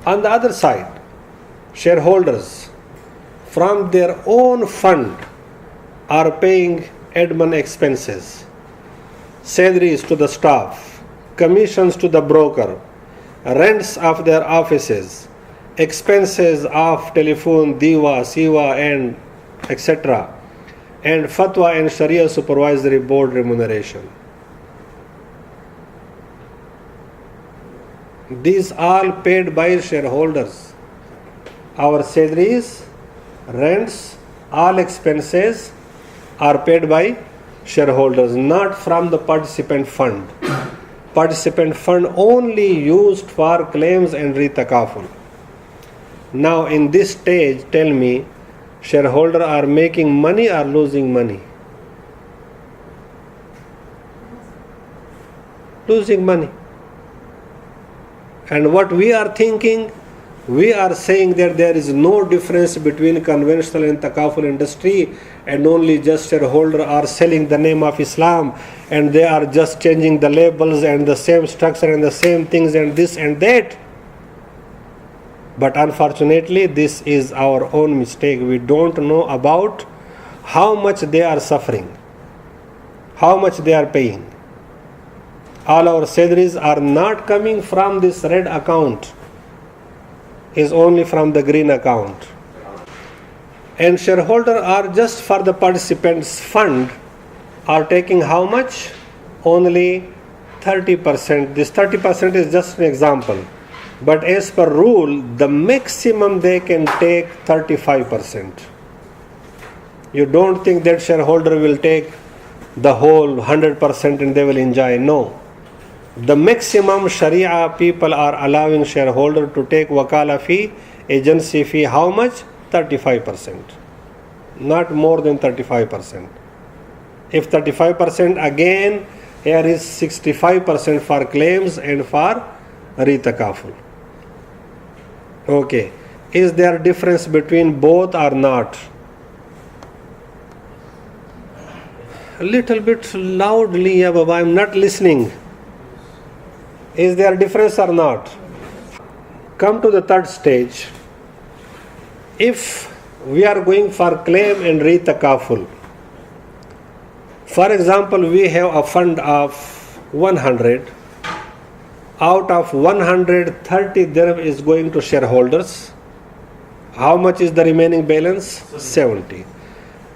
On the other side, shareholders from their own fund are paying admin expenses, salaries to the staff, commissions to the broker, rents of their offices, expenses of telephone, diva, siva and etc. and fatwa and sharia supervisory board remuneration. These all paid by shareholders. Our salaries, rents, all expenses are paid by shareholders, not from the participant fund. Participant fund only used for claims and re-takaful. Now in this stage, tell me, shareholders are making money or losing money? Losing money. And what we are thinking, we are saying that there is no difference between conventional and takaful industry, and only just shareholders are selling the name of Islam and they are just changing the labels and the same structure and the same things and this and that. But unfortunately, this is our own mistake. We don't know about how much they are suffering, how much they are paying. All our salaries are not coming from this red account, is only from the green account. And shareholders are just for the participants fund are taking how much? Only 30%. This 30% is just an example. But as per rule, the maximum they can take 35%. You don't think that shareholder will take the whole 100% and they will enjoy. No. The maximum Sharia people are allowing shareholder to take wakala fee, agency fee, how much? 35%. Not more than 35%. If 35%, again, here is 65% for claims and for re-takaful. Okay. Is there a difference between both or not? A little bit loudly, yeah, Baba, I am not listening. Is there a difference or not? Come to the third stage. If we are going for claim and re-takaful, for example, we have a fund of 100. Out of 130 dirham is going to shareholders. How much is the remaining balance? 70.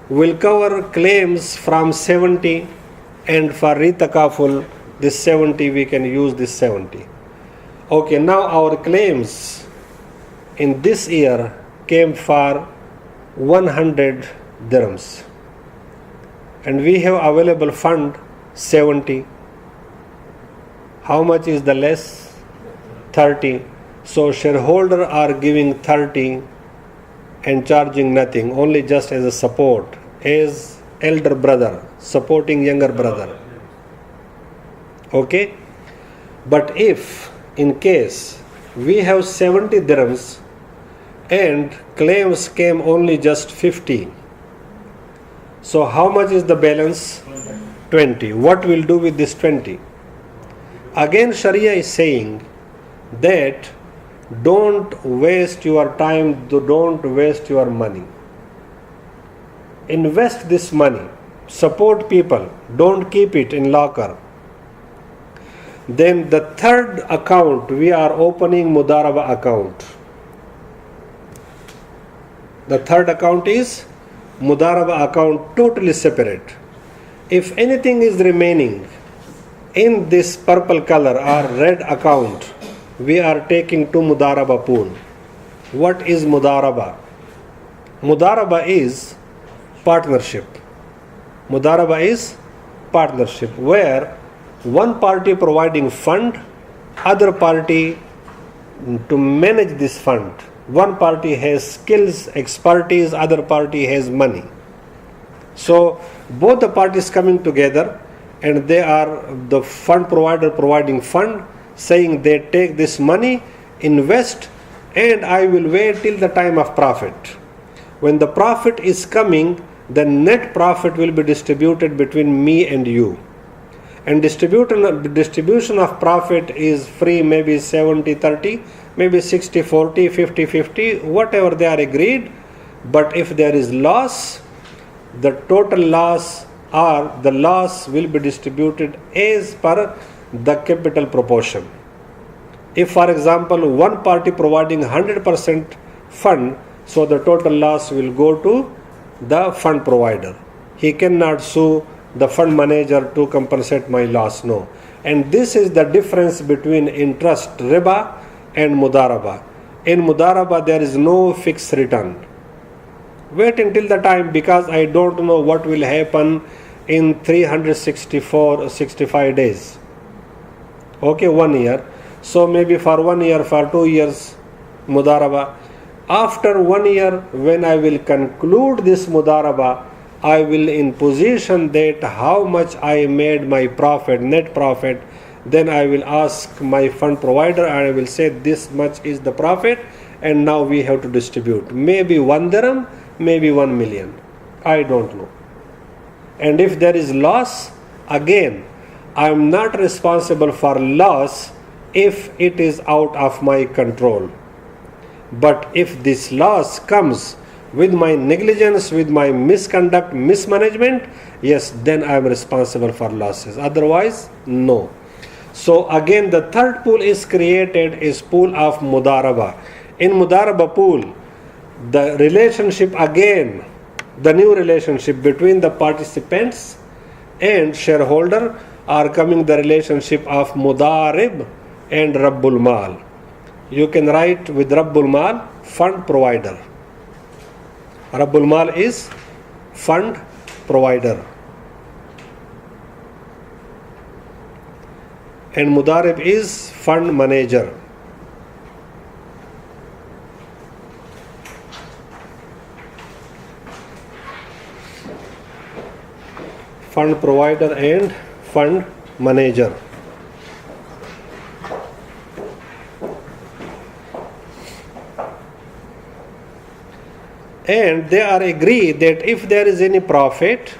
We'll cover claims from 70, and for re-takaful, this 70 we can use this 70. Okay, now our claims in this year came for 100 dirhams, and we have available fund 70. How much is the less? 30. So shareholder are giving 30 and charging nothing, only just as a support, as elder brother supporting younger brother. Okay? But if in case we have 70 dirhams and claims came only just 50, so how much is the balance? 20. What we'll do with this 20? Again, Sharia is saying that don't waste your time, don't waste your money. Invest this money, support people, don't keep it in locker. Then the third account, we are opening Mudaraba account. The third account is Mudaraba account, totally separate. If anything is remaining in this purple color or red account, we are taking to Mudaraba pool. What is Mudaraba? Mudaraba is partnership. Mudaraba is partnership, where one party providing fund, other party to manage this fund. One party has skills, expertise, other party has money. So both the parties coming together, and they are the fund provider providing fund, saying they take this money, invest, and I will wait till the time of profit. When the profit is coming, the net profit will be distributed between me and you. And distribution of profit is free, maybe 70-30, maybe 60-40, 50-50, whatever they are agreed. But if there is loss, the total loss or the loss will be distributed as per the capital proportion. If, for example, one party providing 100% fund, so the total loss will go to the fund provider. He cannot sue the fund manager to compensate my loss, no. And this is the difference between interest riba and mudaraba. In mudaraba there is no fixed return. Wait until the time, because I don't know what will happen in 365 days. Okay, 1 year. So maybe for 1 year, for 2 years, mudaraba. After 1 year, when I will conclude this mudaraba, I will in position that how much I made my profit, net profit. Then I will ask my fund provider and I will say this much is the profit and now we have to distribute. Maybe 1 dirham, maybe 1 million. I don't know. And if there is loss, again, I am not responsible for loss if it is out of my control. But if this loss comes with my negligence, with my misconduct, mismanagement, yes, then I am responsible for losses. Otherwise, no. So again, the third pool is created, is pool of mudaraba. In mudaraba pool, the relationship again, the new relationship between the participants and shareholder are coming the relationship of mudarib and rabbul mal. You can write with rabbul mal, fund provider. Rabbul mal is fund provider. And mudarib is fund manager. Fund provider and fund manager. And they are agreed that if there is any profit,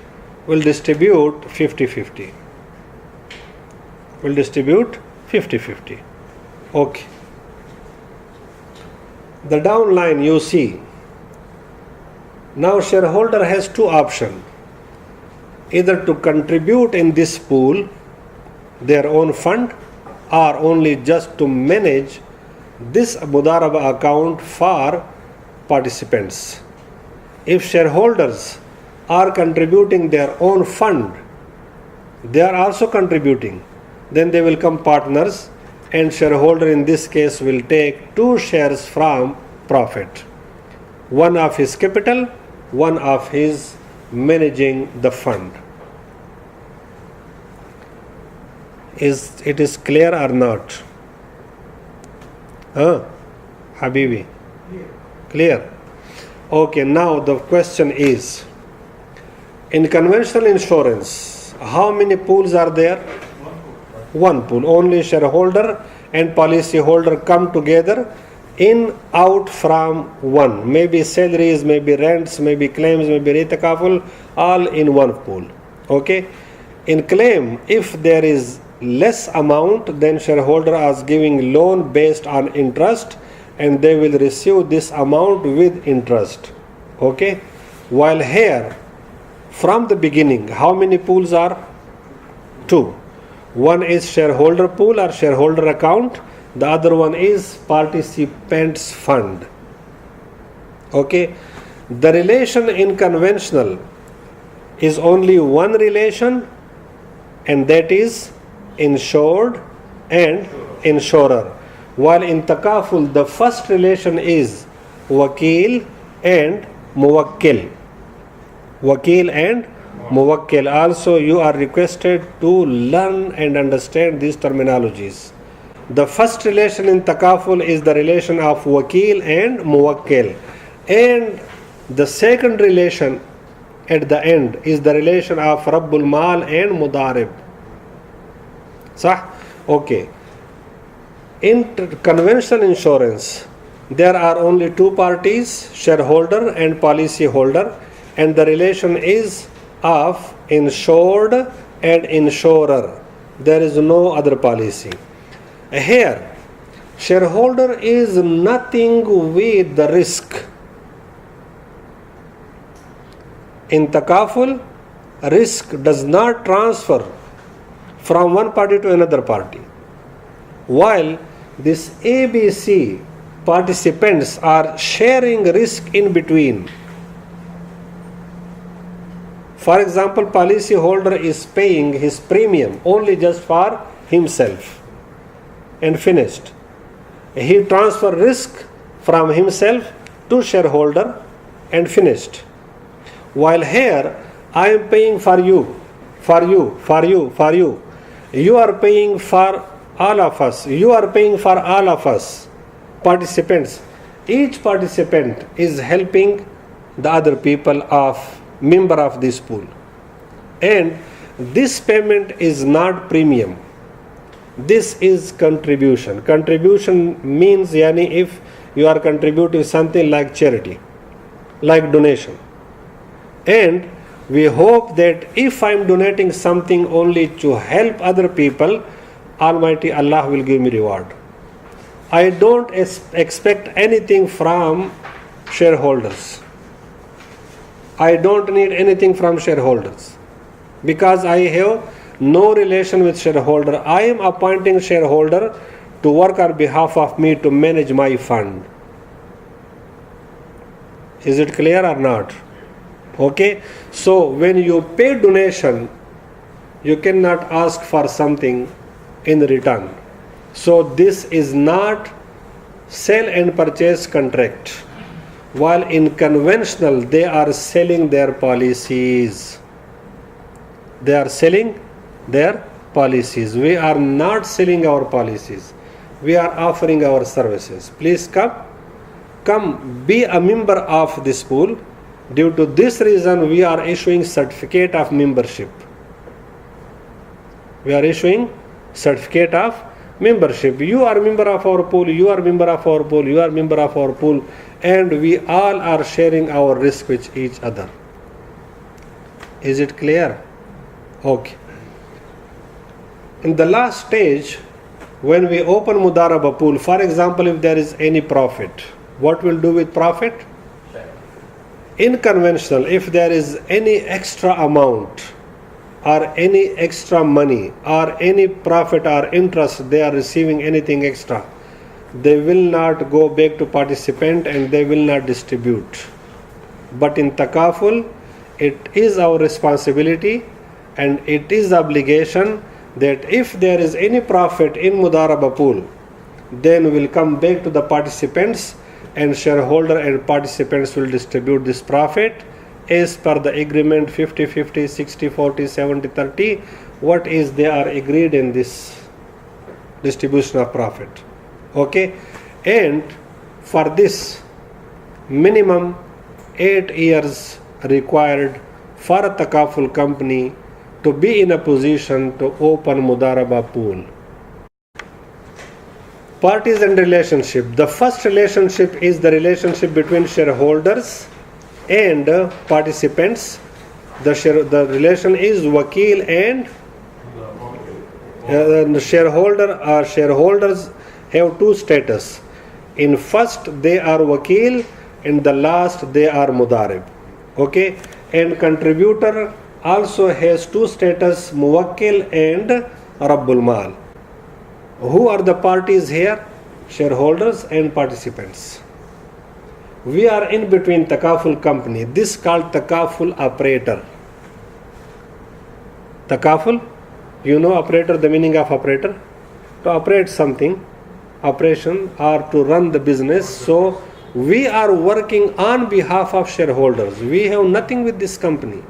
will distribute 50-50. Will distribute 50-50. Okay. The downline you see. Now shareholder has two options. Either to contribute in this pool their own fund or only just to manage this mudaraba account for participants. If shareholders are contributing their own fund, they are also contributing, then they will come partners and shareholder in this case will take 2 shares from profit. One of his capital, one of his managing the fund. Is it is clear or not? Habibi? Clear? Okay, now the question is, in conventional insurance, how many pools are there? One pool. Only shareholder and policyholder come together in out from one. Maybe salaries, maybe rents, maybe claims, maybe takaful, all in one pool. Okay? In claim, if there is less amount, then shareholder is giving loan based on interest and they will receive this amount with interest. Okay? While here, from the beginning, how many pools are? 2. One is shareholder pool or shareholder account. The other one is participants fund. Okay? The relation in conventional is only one relation, and that is insured and insurer. While in Takaful, the first relation is wakil and muwakkil. Wakil and muwakkil. Also, you are requested to learn and understand these terminologies. The first relation in Takaful is the relation of wakil and muwakkil. And the second relation at the end is the relation of rabbul mal and mudarib. Sah? Okay. In conventional insurance, there are only 2 parties, shareholder and policyholder, and the relation is of insured and insurer. There is no other policy. Here, shareholder is nothing with the risk. In Takaful, risk does not transfer from one party to another party. While this ABC participants are sharing risk in between. For example, policy holder is paying his premium only just for himself and finished. He transfer risk from himself to shareholder and finished. While here I am paying for you, for you, for you, for you. You are paying for all of us. You are paying for all of us. Participants. Each participant is helping the other people of member of this pool. And this payment is not premium. This is contribution. Contribution means yani if you are contributing something like charity, like donation. And we hope that if I am donating something only to help other people, Almighty Allah will give me reward. I don't expect anything from shareholders. I don't need anything from shareholders because I have no relation with shareholder. I am appointing shareholder to work on behalf of me to manage my fund. Is it clear or not? Okay. So when you pay donation, you cannot ask for something in return. So this is not sell and purchase contract. While in conventional they are selling their policies. They are selling their policies. We are not selling our policies. We are offering our services. Please come be a member of this pool. Due to this reason we are issuing certificate of membership. We are issuing certificate of membership. You are member of our pool, you are member of our pool, you are member of our pool, and we all are sharing our risk with each other. Is it clear? Okay. In the last stage, when we open Mudaraba pool, for example, if there is any profit, what will do with profit? In conventional, if there is any extra amount or any extra money or any profit or interest they are receiving anything extra, they will not go back to participant and they will not distribute. But in Takaful, it is our responsibility and it is obligation that if there is any profit in Mudaraba pool, then we will come back to the participants and shareholder and participants will distribute this profit as per the agreement 50-50, 60-40, 70-30, what is they are agreed in this distribution of profit. Okay, and for this minimum 8 years required for a Takaful company to be in a position to open Mudaraba pool. Parties and relationship. The first relationship is the relationship between shareholders and participants. The relation is wakil and shareholder. Shareholders have two status. In first they are wakil, in the last they are mudarib. Okay, and contributor also has two status, muwakkil and rabbul mal. Who are the parties here? Shareholders and participants. We are in between Takaful company. This called Takaful operator. Takaful, you know operator, the meaning of operator? To operate something, operation or to run the business. So we are working on behalf of shareholders. We have nothing with this company.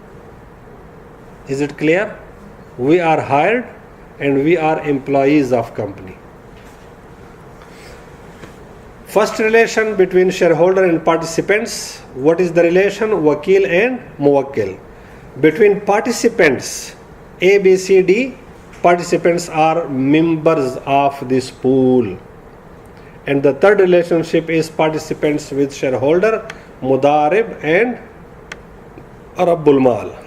Is it clear? We are hired and we are employees of company. First relation between shareholder and participants. What is the relation? Wakil and muwakkil. Between participants, A, B, C, D, participants are members of this pool. And the third relationship is participants with shareholder, mudarib and rabbul mal.